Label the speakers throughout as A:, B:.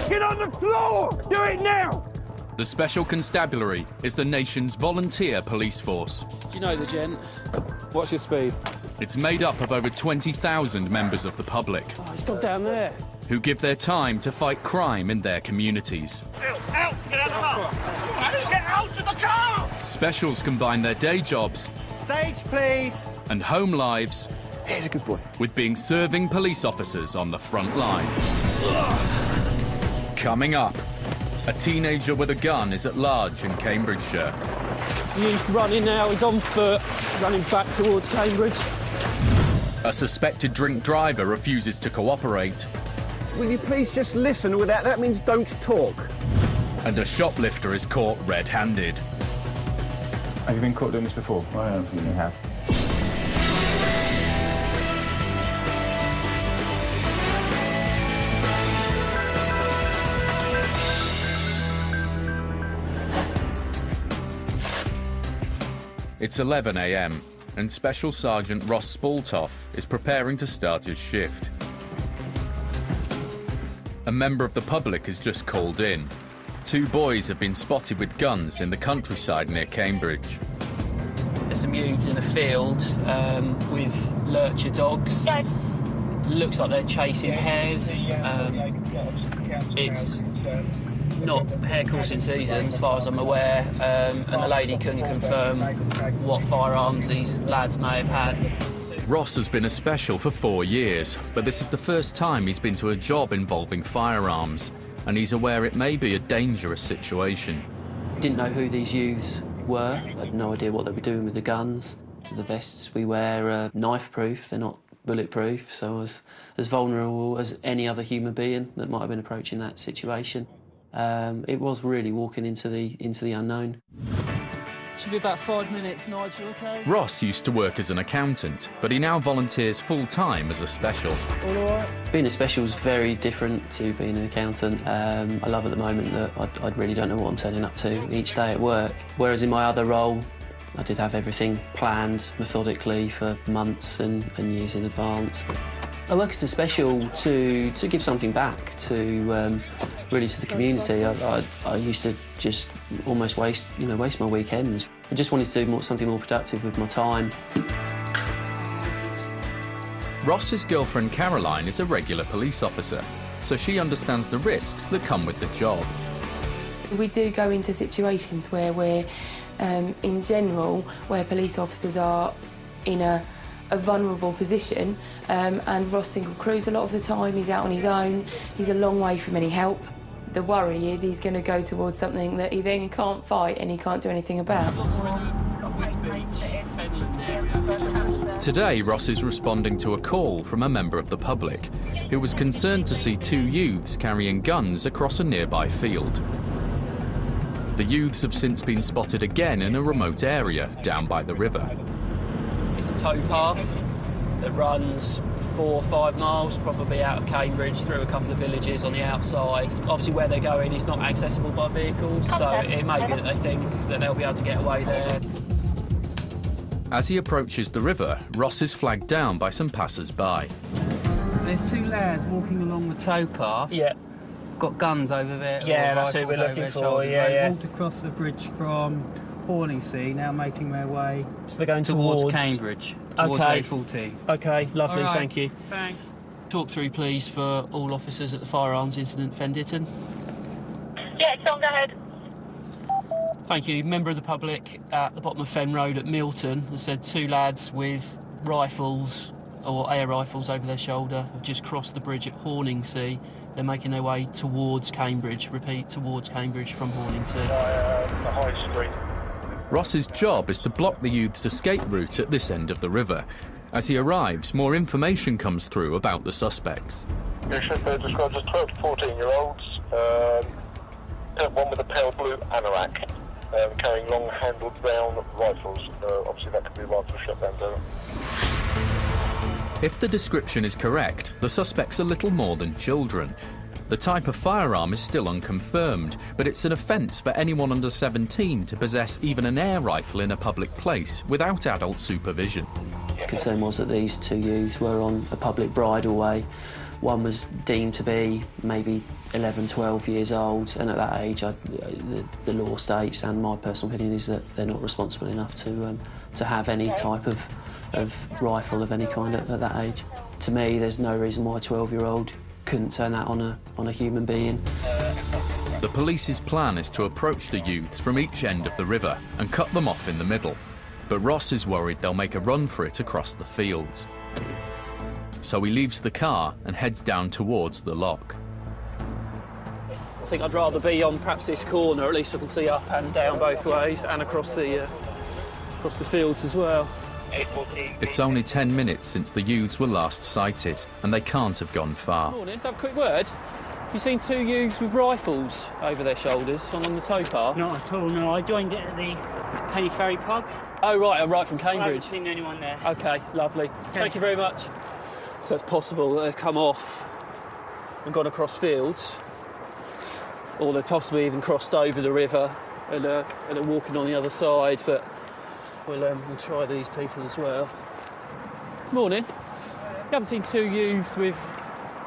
A: Get on the floor! Do it now!
B: The Special Constabulary is the nation's volunteer police force.
C: Do you know the gent?
D: What's your speed?
B: It's made up of over 20,000 members of the public
C: Oh, he's gone down there.
B: who give their time to fight crime in their communities.
A: Out! Get out of the car! Get out of the car!
B: Specials combine their day jobs
D: Stage, please.
B: and home lives
D: Here's a good boy.
B: with being serving police officers on the front line. Coming up, a teenager with a gun is at large in Cambridgeshire.
C: He's running now, he's on foot, running back towards Cambridge.
B: A suspected drink driver refuses to cooperate.
A: Will you please just listen without... That means don't talk.
B: And a shoplifter is caught red-handed.
E: Have you been caught doing this before? I don't think you have.
B: It's 11 a.m. and Special Sergeant Ross Spaltoff is preparing to start his shift. A member of the public has just called in. Two boys have been spotted with guns in the countryside near Cambridge.
F: There's some youths in a field with lurcher dogs. Looks like they're chasing hares. It's not hare coursing season, as far as I'm aware, and the lady couldn't confirm what firearms these lads may have had.
B: Ross has been a special for 4 years, but this is the first time he's been to a job involving firearms, and he's aware it may be a dangerous situation.
F: Didn't know who these youths were. I had no idea what they were doing with the guns. The vests we wear are knife-proof, they're not bulletproof, so I was as vulnerable as any other human being that might have been approaching that situation. It was really walking into the unknown.
C: Should be about 5 minutes, Nigel, OK?
B: Ross used to work as an accountant, but he now volunteers full-time as a special.
C: All right?
F: Being a special is very different to being an accountant. I love at the moment that I really don't know what I'm turning up to each day at work. Whereas in my other role, I did have everything planned methodically for months and years in advance. I work as a special to give something back to really to the community. I used to just almost waste my weekends. I just wanted to do something more productive with my time.
B: Ross's girlfriend Caroline is a regular police officer, so she understands the risks that come with the job.
G: We do go into situations where we're, in general, where police officers are in a vulnerable position, and Ross single crews a lot of the time. He's out on his own. He's a long way from any help. The worry is he's going to go towards something that he then can't fight and he can't do anything about.
B: Today, Ross is responding to a call from a member of the public who was concerned to see two youths carrying guns across a nearby field. The youths have since been spotted again in a remote area down by the river.
F: It's a towpath that runs 4 or 5 miles, probably out of Cambridge, through a couple of villages on the outside. Obviously, where they're going is not accessible by vehicles, so it may be that they think that they'll be able to get away there.
B: As he approaches the river, Ross is flagged down by some passers-by.
C: There's two lads walking along the towpath.
F: Yeah.
C: Got guns over there.
F: Yeah, that's who we're looking for,
C: They walked across the bridge from Horningsea, now making their way...
F: So they're going
C: towards Cambridge, towards
F: Okay.
C: A14.
F: OK, lovely,
C: All right.
F: thank you.
C: Thanks.
F: Talk through, please, for all officers at the firearms incident, Fen Ditton.
H: Yeah, Tom, go ahead.
F: Thank you. Member of the public at the bottom of Fen Road at Milton has said two lads with rifles or air rifles over their shoulder have just crossed the bridge at Horningsea. They're making their way towards Cambridge. Repeat, towards Cambridge from Horningsea.
I: The High Street.
B: Ross's job is to block the youth's escape route at this end of the river. As he arrives, more information comes through about the suspects.
I: Yes, they're described as 12 to 14-year-olds. One with a pale blue anorak, carrying long-handled brown rifles. Obviously, that could be rifle shotguns.
B: If the description is correct, the suspects are little more than children. The type of firearm is still unconfirmed, but it's an offence for anyone under 17 to possess even an air rifle in a public place without adult supervision.
F: The concern was that these two youths were on a public bridleway One was deemed to be maybe 11, 12 years old, and at that age, the law states, and my personal opinion is that they're not responsible enough to have any type of rifle of any kind at that age. To me, there's no reason why a 12-year-old couldn't turn that on a human being.
B: The police's plan is to approach the youths from each end of the river and cut them off in the middle. But Ross is worried they'll make a run for it across the fields. So he leaves the car and heads down towards the lock.
C: I think I'd rather be on perhaps this corner, at least I can see up and down both ways, and across the fields as well.
B: It's only 10 minutes since the youths were last sighted, and they can't have gone far.
C: Morning, let's have a quick word. Have you seen two youths with rifles over their shoulders along the towpath?
J: Not at all, no. I joined it at the Penny Ferry pub.
C: Oh, right from Cambridge.
J: I haven't seen anyone there.
C: OK, lovely. Okay. Thank you very much. So it's possible that they've come off and gone across fields, or they've possibly even crossed over the river and are walking on the other side, but we'll try these people as well. Morning. You haven't seen two youths with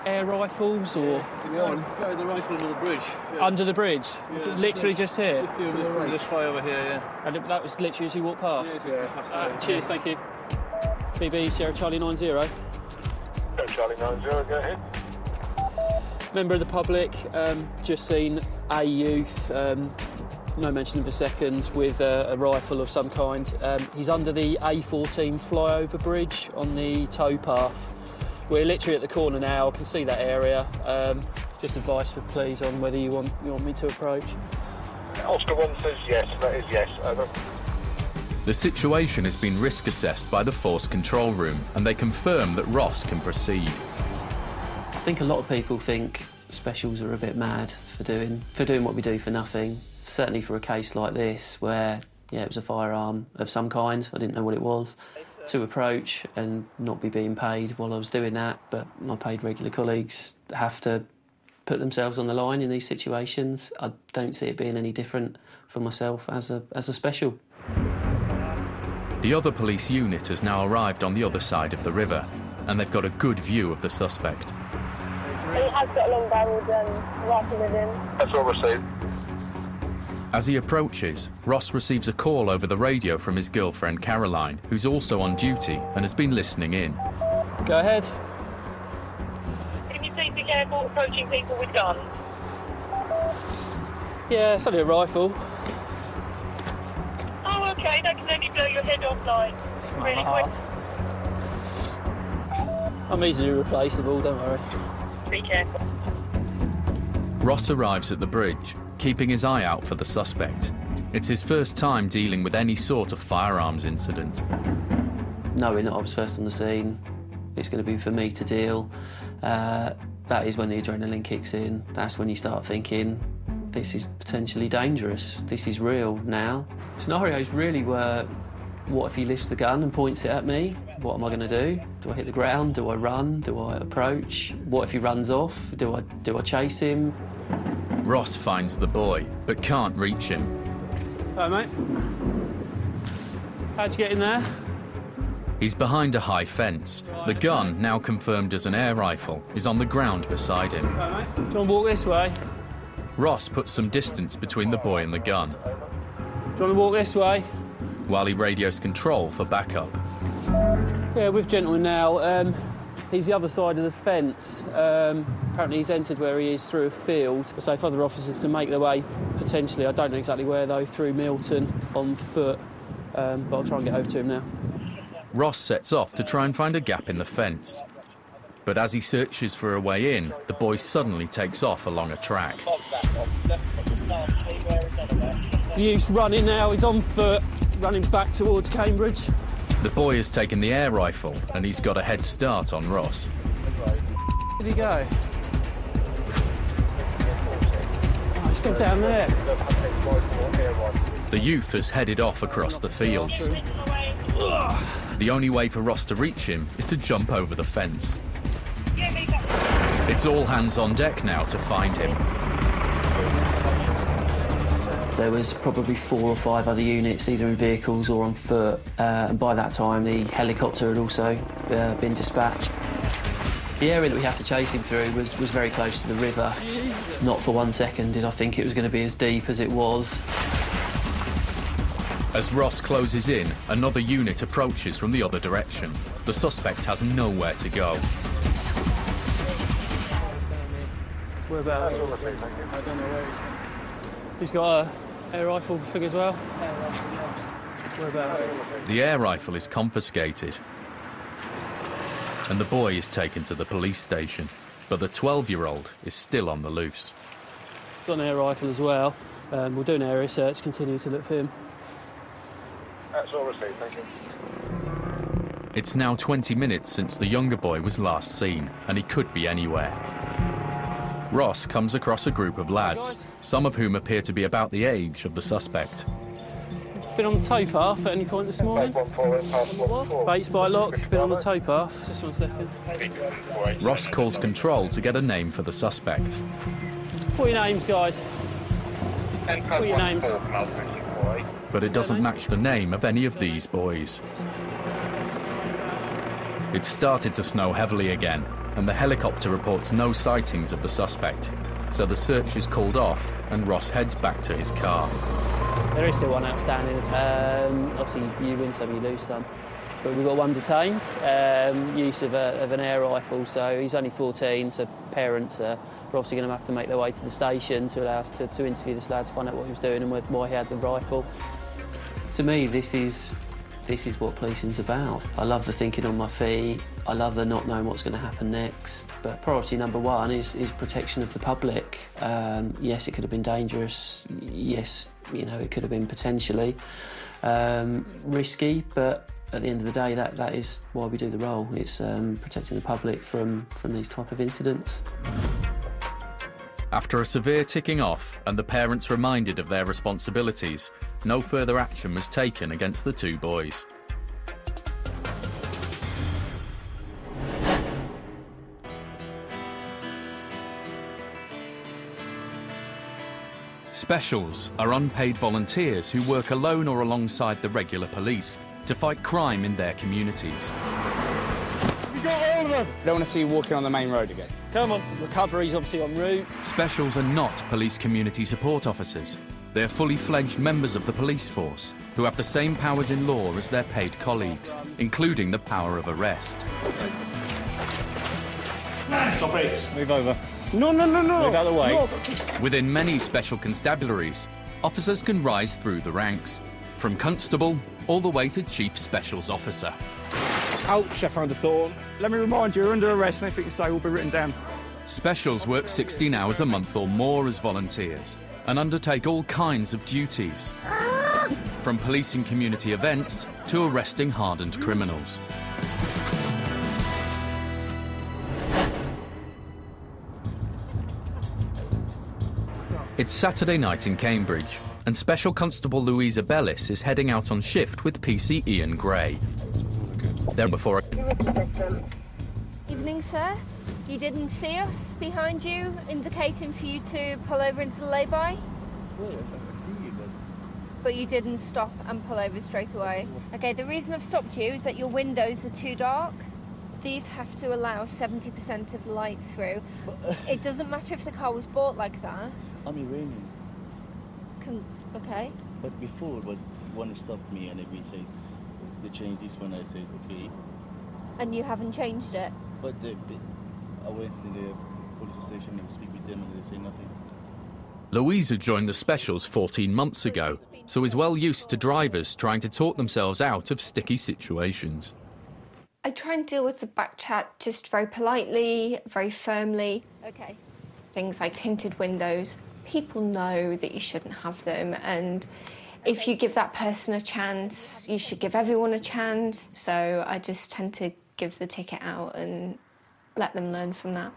C: air rifles or...
K: One. Carried the rifle under the bridge. Yeah.
C: Under the bridge? Yeah, literally just here?
K: This way over here, yeah.
C: And that was literally as you walked past?
K: Yeah.
C: Cheers, thank you. BB, Sierra Charlie 90.
I: Charlie 90, go ahead.
C: Member of the public, just seen a youth, no mention of a second, with a rifle of some kind. He's under the A14 flyover bridge on the towpath. We're literally at the corner now, I can see that area. Just advice, please, on whether you want me to approach.
I: Oscar 1 says yes, that is yes. Over.
B: The situation has been risk assessed by the Force Control Room, and they confirm that Ross can proceed.
F: I think a lot of people think specials are a bit mad for doing what we do for nothing. Certainly for a case like this, where it was a firearm of some kind, I didn't know what it was, to approach and not be being paid while I was doing that. But my paid regular colleagues have to put themselves on the line in these situations. I don't see it being any different for myself as a special.
B: The other police unit has now arrived on the other side of the river, and they've got a good view of the suspect.
H: He has got a long-barrelled rifle with him.
I: That's all received.
B: As he approaches, Ross receives a call over the radio from his girlfriend Caroline, who's also on duty and has been listening in.
C: Go ahead.
H: Can you please be careful approaching people with guns?
C: Yeah, it's only a rifle.
H: Oh, OK, that can only blow your head off, like, really quick.
C: I'm easily replaceable, don't worry.
H: Be careful.
B: Ross arrives at the bridge, keeping his eye out for the suspect. It's his first time dealing with any sort of firearms incident.
F: Knowing that I was first on the scene, it's going to be for me to deal. That is when the adrenaline kicks in. That's when you start thinking, this is potentially dangerous. This is real now. Scenarios really were, what if he lifts the gun and points it at me? What am I going to do? Do I hit the ground? Do I run? Do I approach? What if he runs off? Do I chase him?
B: Ross finds the boy, but can't reach him.
C: Hello, mate. How'd you get in there?
B: He's behind a high fence. The gun, now confirmed as an air rifle, is on the ground beside him.
C: Hello, mate. Do you want to walk this way?
B: Ross puts some distance between the boy and the gun.
C: Do you want to walk this way?
B: While he radios control for backup.
C: Yeah, with gentleman now. He's the other side of the fence. Apparently he's entered where he is through a field. So if other officers can make their way, potentially, I don't know exactly where though, through Milton on foot, but I'll try and get over to him now.
B: Ross sets off to try and find a gap in the fence. But as he searches for a way in, the boy suddenly takes off along a track.
C: He's running now, he's on foot, running back towards Cambridge.
B: The boy has taken the air rifle and he's got a head start on Ross.
C: Where'd he go? Oh, let's go down there.
B: The youth has headed off across the fields. The only way for Ross to reach him is to jump over the fence. It's all hands on deck now to find him.
F: There was probably 4 or 5 other units, either in vehicles or on foot, and by that time the helicopter had also been dispatched. The area that we had to chase him through was very close to the river. Not for 1 second did I think it was going to be as deep as it was.
B: As Ross closes in, another unit approaches from the other direction. The suspect has nowhere to go.
C: Whereabouts?
K: I don't know where he's going.
C: He's got a air rifle thing as well. Whereabouts?
B: The air rifle is confiscated, and the boy is taken to the police station. But the 12-year-old is still on the loose.
C: Got an air rifle as well. We'll do an area search, continue to look for him.
I: That's all received, thank you.
B: It's now 20 minutes since the younger boy was last seen, and he could be anywhere. Ross comes across a group of lads, some of whom appear to be about the age of the suspect.
C: Been on the towpath at any point this morning? Bates by Lock, been on the towpath. Just 1 second.
B: Ross calls control to get a name for the suspect.
C: What are your names, guys? What are your names?
B: But it doesn't match the name of any of these boys. It started to snow heavily again, and the helicopter reports no sightings of the suspect. So the search is called off, and Ross heads back to his car.
C: There is still one outstanding. Obviously, you win some, you lose some. But we've got one detained, use of an air rifle, so he's only 14, so parents are obviously going to have to make their way to the station to allow us to interview this lad to find out what he was doing and why he had the rifle.
F: To me, this is what policing's about. I love the thinking on my feet. I love the not knowing what's going to happen next. But priority number one is protection of the public. Yes, it could have been dangerous. Yes, you know, it could have been potentially risky, but at the end of the day, that is why we do the role. It's protecting the public from these type of incidents.
B: After a severe ticking off and the parents reminded of their responsibilities, no further action was taken against the two boys. Specials are unpaid volunteers who work alone or alongside the regular police to fight crime in their communities.
A: We got all of them!
D: Don't want to see you walking on the main road again.
C: Come on. Recovery's obviously en route.
B: Specials are not police community support officers. They're fully fledged members of the police force who have the same powers in law as their paid colleagues, including the power of arrest.
A: Stop it!
C: Move over.
A: No!
C: Move out of the way.
A: No.
B: Within many special constabularies, officers can rise through the ranks, from constable all the way to chief specials officer.
D: Ouch, I found a thorn. Let me remind you, you're under arrest, and anything you say will be written down.
B: Specials work 16 hours a month or more as volunteers and undertake all kinds of duties, from policing community events to arresting hardened criminals. It's Saturday night in Cambridge, and Special Constable Louisa Bellis is heading out on shift with PC Ian Gray. There before a...
L: Evening, sir. You didn't see us behind you, indicating for you to pull over into the lay-by?
M: Well, I see you,
L: But you didn't stop and pull over straight away. Okay, the reason I've stopped you is that your windows are too dark. These have to allow 70% of the light through. It doesn't matter if the car was bought like that.
M: I'm Iranian.
L: Okay.
M: But before it was one stopped me and we said they changed this one. I said okay.
L: And you haven't changed it.
M: But I went to the police station and speak with them and they say nothing.
B: Louisa joined the Specials 14 months ago, so is well used to drivers trying to talk themselves out of sticky situations.
N: I try and deal with the back chat just very politely, very firmly.
L: Okay.
N: Things like tinted windows. People know that you shouldn't have them, and if you give that person a chance, you should give everyone a chance. So I just tend to give the ticket out and let them learn from that.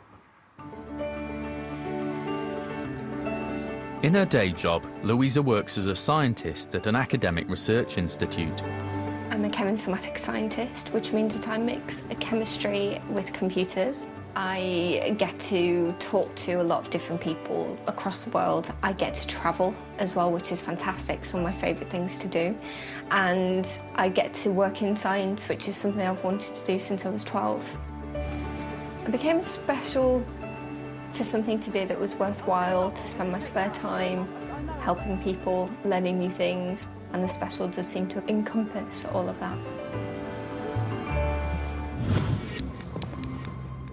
B: In her day job, Louisa works as a scientist at an academic research institute.
N: I'm a cheminformatics scientist, which means that I mix chemistry with computers. I get to talk to a lot of different people across the world. I get to travel as well, which is fantastic. It's one of my favourite things to do. And I get to work in science, which is something I've wanted to do since I was 12. I became a special for something to do that was worthwhile, to spend my spare time helping people, learning new things, and the special does seem to encompass all of that.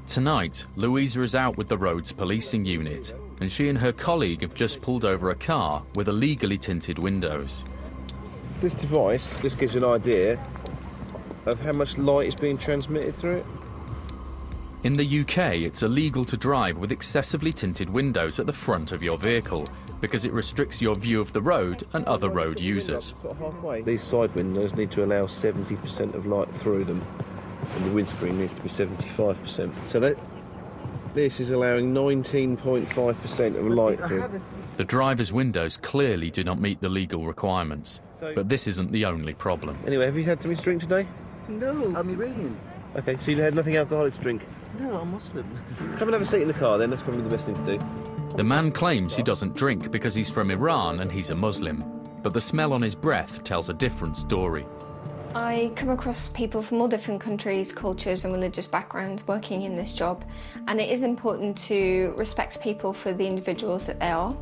B: Tonight, Louisa is out with the road's policing unit, and she and her colleague have just pulled over a car with illegally tinted windows.
O: This device just gives you an idea of how much light is being transmitted through it.
B: In the UK, it's illegal to drive with excessively tinted windows at the front of your vehicle because it restricts your view of the road and other road users.
O: These side windows need to allow 70% of light through them, and the windscreen needs to be 75%. So this is allowing 19.5% of light through.
B: The driver's windows clearly do not meet the legal requirements, but this isn't the only problem.
O: Anyway, have you had something to drink today?
K: No, I'm Iranian.
O: Okay, so you had nothing alcoholic to drink?
K: No, I'm Muslim.
O: Come and have a seat in the car then, that's probably the best thing to do.
B: The man claims he doesn't drink because he's from Iran and he's a Muslim, but the smell on his breath tells a different story.
N: I come across people from all different countries, cultures and religious backgrounds working in this job, and it is important to respect people for the individuals that they are.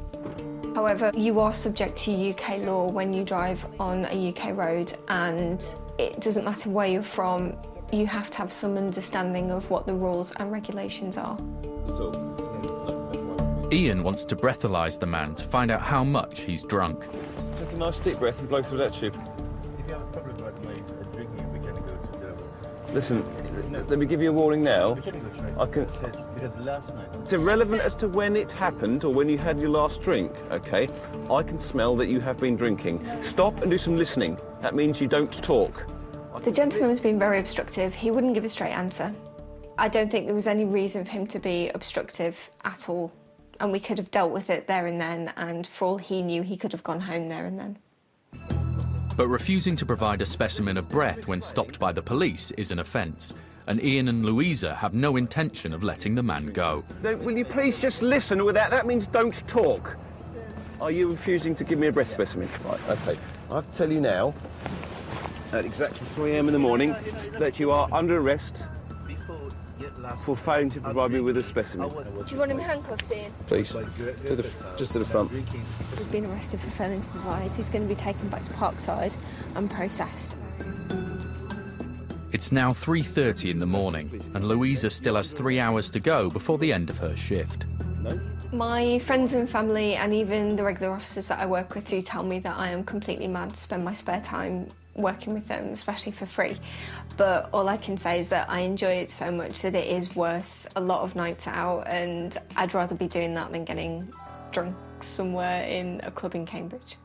N: However, you are subject to UK law when you drive on a UK road, and it doesn't matter where you're from, you have to have some understanding of what the rules and regulations are.
B: Ian wants to breathalyse the man to find out how much he's drunk.
O: Take a nice deep breath and blow through that tube.
E: If you have a problem with drinking, we can go to the...
O: Listen, let me give you a warning now. I can...
E: Because last night...
O: It's irrelevant as to when it happened or when you had your last drink, okay? I can smell that you have been drinking. Stop and do some listening. That means you don't talk.
N: The gentleman was being very obstructive. He wouldn't give a straight answer. I don't think there was any reason for him to be obstructive at all. And we could have dealt with it there and then, and for all he knew, he could have gone home there and then.
B: But refusing to provide a specimen of breath when stopped by the police is an offence, and Ian and Louisa have no intention of letting the man go.
O: Will you please just listen with that? That means don't talk. Are you refusing to give me a breath specimen? Right, okay. I have to tell you now, at exactly 3 a.m. in the morning, that you are under arrest for failing to provide me with a specimen.
L: Do you want him handcuffed, Ian?
O: Please, just to the front.
N: He's been arrested for failing to provide. He's going to be taken back to Parkside and processed.
B: It's now 3:30 in the morning, and Louisa still has 3 hours to go before the end of her shift.
N: My friends and family and even the regular officers that I work with do tell me that I am completely mad to spend my spare time working with them, especially for free. But all I can say is that I enjoy it so much that it is worth a lot of nights out, and I'd rather be doing that than getting drunk somewhere in a club in Cambridge.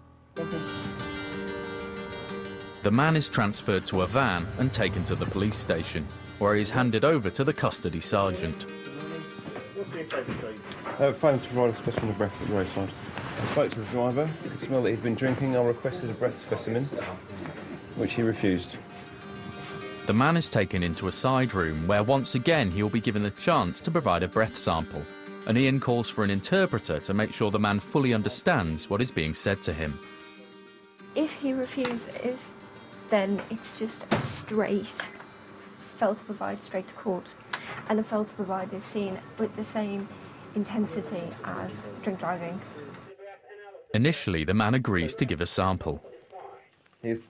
B: The man is transferred to a van and taken to the police station, where he is handed over to the custody sergeant.
O: Failing to provide a specimen of breath at the roadside. I spoke to the driver. He could smell that he'd been drinking. I requested a breath specimen, which he refused.
B: The man is taken into a side room where once again he will be given the chance to provide a breath sample, and Ian calls for an interpreter to make sure the man fully understands what is being said to him.
N: If he refuses, then it's just a straight fail to provide straight to court, and a fail to provide is seen with the same intensity as drink driving.
B: Initially, the man agrees to give a sample.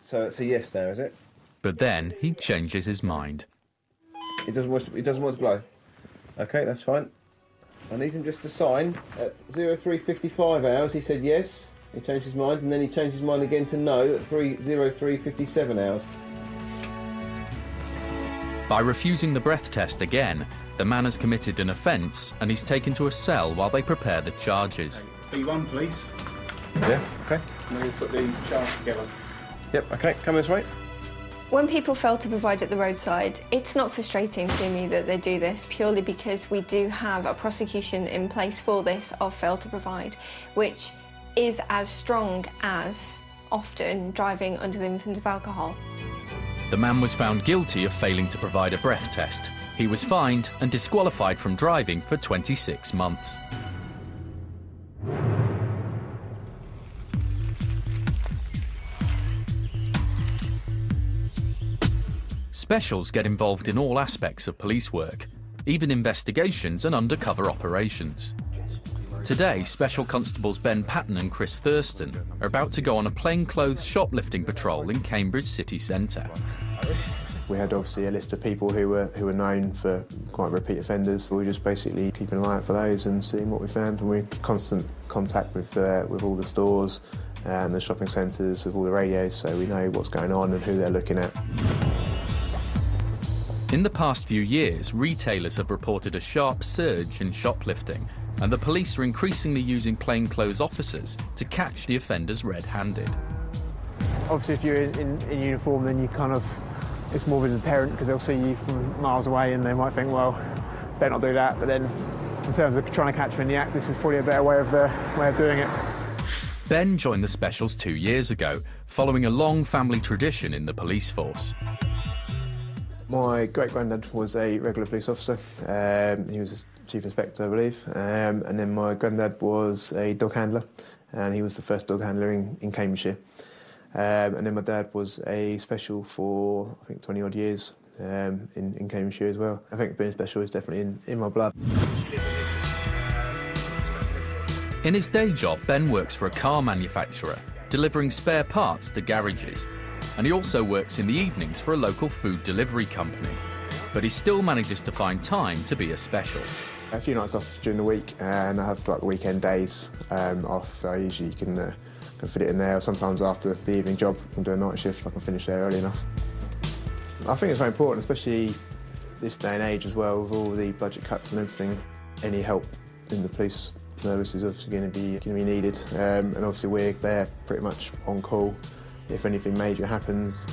O: So it's a yes now, is it?
B: But then he changes his mind.
O: He doesn't want to blow. Okay, that's fine. I need him just to sign. At 03:55 hours, he said yes. He changed his mind, and then he changed his mind again to no at 03:57 hours.
B: By refusing the breath test again, the man has committed an offence and he's taken to a cell while they prepare the charges.
P: B1, please.
O: Yeah, okay.
P: And then we'll put the charge together.
O: Yep, okay, come this way.
N: When people fail to provide at the roadside, it's not frustrating to me that they do this, purely because we do have a prosecution in place for this of fail to provide, which is as strong as often driving under the influence of alcohol.
B: The man was found guilty of failing to provide a breath test. He was fined and disqualified from driving for 26 months. Specials get involved in all aspects of police work. even investigations and undercover operations. Today, Special Constables Ben Patton and Chris Thurston are about to go on a plainclothes shoplifting patrol in Cambridge city centre.
Q: We had obviously a list of people who were known for quite repeat offenders. We were just basically keeping an eye out for those and seeing what we found. And we're in constant contact with all the stores and the shopping centres, with all the radios, so we know what's going on and who they're looking at.
B: In the past few years, retailers have reported a sharp surge in shoplifting, and the police are increasingly using plainclothes officers to catch the offenders red-handed.
R: Obviously, if you're in uniform, then you kind of, it's more of a deterrent because they'll see you from miles away and they might think, well, better not do that. But then, in terms of trying to catch them in the act, this is probably a better way of doing it.
B: Ben joined the Specials 2 years ago, following a long family tradition in the police force.
Q: My great-granddad was a regular police officer. He was a chief inspector, I believe. And then my granddad was a dog handler, and he was the first dog handler in Cambridgeshire. And then my dad was a special for, I think, 20-odd years in Cambridgeshire as well. I think being special is definitely in my blood.
B: In his day job, Ben works for a car manufacturer, delivering spare parts to garages. And he also works in the evenings for a local food delivery company. But he still manages to find time to be a special.
Q: A few nights off during the week, and I have like the weekend days off. I usually can fit it in there. Sometimes after the evening job, I can do a night shift. I can finish there early enough. I think it's very important, especially this day and age as well, with all the budget cuts and everything. Any help in the police service is obviously going to be needed, and obviously we're there pretty much on call if anything major happens.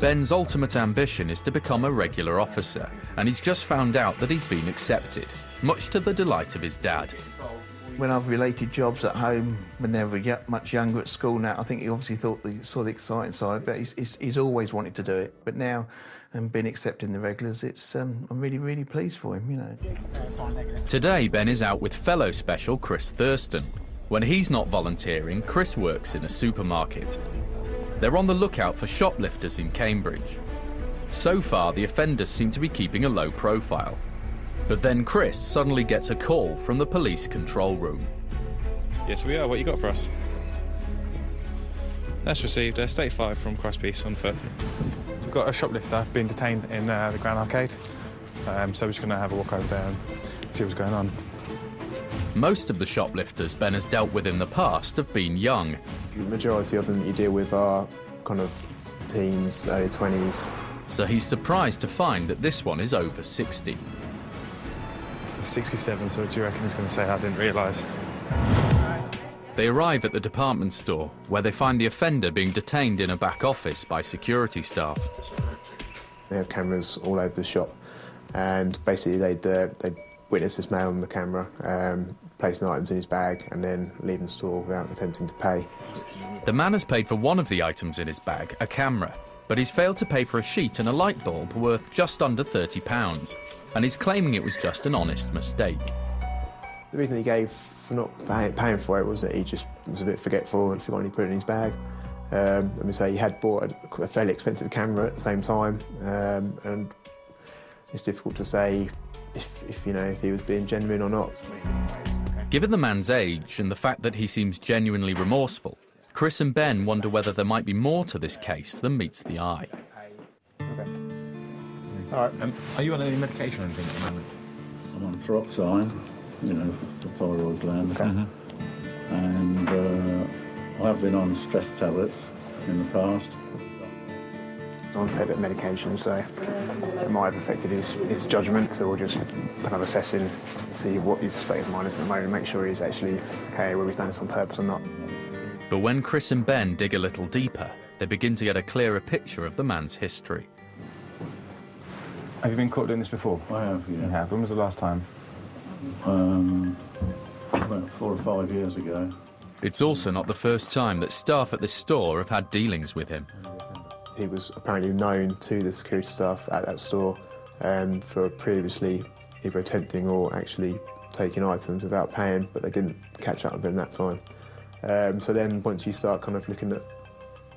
B: Ben's ultimate ambition is to become a regular officer, and he's just found out that he's been accepted, much to the delight of his dad.
K: When I've related jobs at home, when they were much younger at school now, I think he obviously saw the exciting side, but he's always wanted to do it. But now, and being accepted in the regulars, I'm really, really pleased for him, you know.
B: Today, Ben is out with fellow special Chris Thurston. When he's not volunteering, Chris works in a supermarket. They're on the lookout for shoplifters in Cambridge. So far, the offenders seem to be keeping a low profile. But then Chris suddenly gets a call from the police control room.
S: Yes, we are. What you got for us? That's received. State 5 from Crosspiece on foot. We've got a shoplifter being detained in the Grand Arcade. So we're just going to have a walk over there and see what's going on.
B: Most of the shoplifters Ben has dealt with in the past have been young.
Q: The majority of them you deal with are kind of teens, early 20s.
B: So he's surprised to find that this one is over 60.
S: 67, so what do you reckon he's going to say? I didn't realise.
B: They arrive at the department store, where they find the offender being detained in a back office by security staff.
Q: They have cameras all over the shop, and basically they'd witness this man on the camera, placing items in his bag and then leaving the store without attempting to pay.
B: The man has paid for one of the items in his bag, a camera, but he's failed to pay for a sheet and a light bulb worth just under £30, and he's claiming it was just an honest mistake.
Q: The reason he gave for not paying for it was that he just was a bit forgetful and forgot he put it in his bag. Let me say he had bought a fairly expensive camera at the same time, and it's difficult to say if he was being genuine or not.
B: Given the man's age and the fact that he seems genuinely remorseful, Chris and Ben wonder whether there might be more to this case than meets the eye.
E: Okay. All right. Are you on any medication or anything at the moment?
T: I'm on Throxine, for the thyroid gland.
E: Okay.
T: And I have been on stress tablets in the past.
R: On a fair bit of medication, so it might have affected his judgment. So we'll just kind of assess him, see what his state of mind is at the moment, make sure he's actually okay, whether he's done this on purpose or not.
B: But when Chris and Ben dig a little deeper, they begin to get a clearer picture of the man's history.
E: Have you been caught doing this before?
T: I have, yeah.
E: You have? When was the last time?
T: About 4 or 5 years ago.
B: It's also not the first time that staff at this store have had dealings with him.
Q: He was apparently known to the security staff at that store for previously either attempting or actually taking items without paying, but they didn't catch up with him that time. So then once you start kind of looking at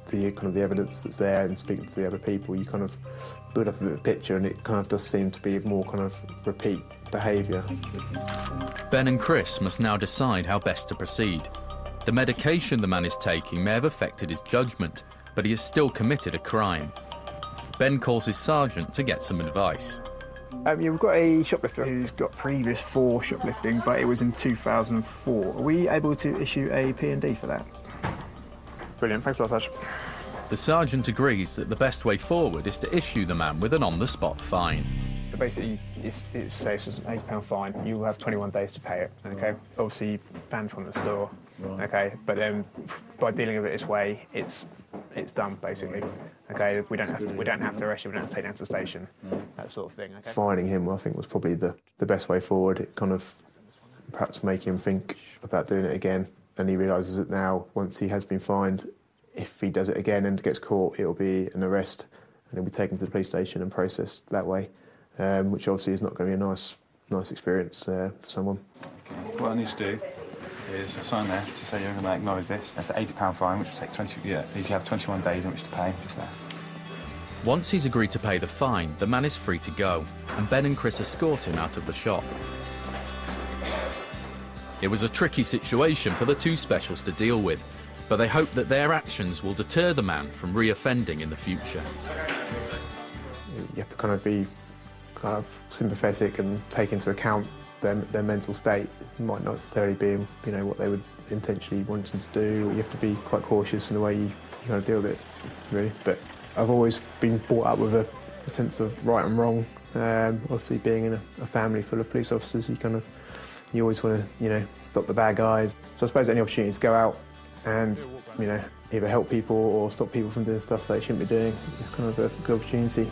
Q: the kind of the evidence that's there and speaking to the other people, you kind of build up a bit of a picture, and it kind of does seem to be more kind of repeat behaviour.
B: Ben and Chris must now decide how best to proceed. The medication the man is taking may have affected his judgment, but he has still committed a crime. Ben calls his sergeant to get some advice.
R: Yeah, we've got a shoplifter who's got previous for shoplifting, but it was in 2004. Are we able to issue a P&D for that? Brilliant, thanks a lot, Sarge.
B: The sergeant agrees that the best way forward is to issue the man with an on-the-spot fine.
R: So basically, it's an £8 fine. You will have 21 days to pay it, okay? Obviously, banned from the store, okay? But then, by dealing with it this way, it's done, basically. Okay, we don't have to arrest you, we don't have to take you down to the station, that sort of thing, okay?
Q: Fining him, I think, was probably the best way forward. It kind of perhaps make him think about doing it again, and he realises that now, once he has been fined, if he does it again and gets caught, it'll be an arrest, and he'll be taken to the police station and processed that way, which obviously is not going to be a nice experience for someone.
E: What I need to do is sign there to say you're going to acknowledge this. That's an £80 fine, which will take 20. Yeah, you have 21 days in which to pay. Just there.
B: Once he's agreed to pay the fine, the man is free to go, and Ben and Chris escort him out of the shop. It was a tricky situation for the two specials to deal with, but they hope that their actions will deter the man from re-offending in the future.
Q: You have to kind of be sympathetic and take into account their mental state. It might not necessarily be, what they would intentionally want them to do. You have to be quite cautious in the way you kind of deal with it, really. But I've always been brought up with a sense of right and wrong. Obviously, being in a family full of police officers, you always want to, stop the bad guys. So I suppose any opportunity to go out and, either help people or stop people from doing stuff they shouldn't be doing is kind of a good opportunity.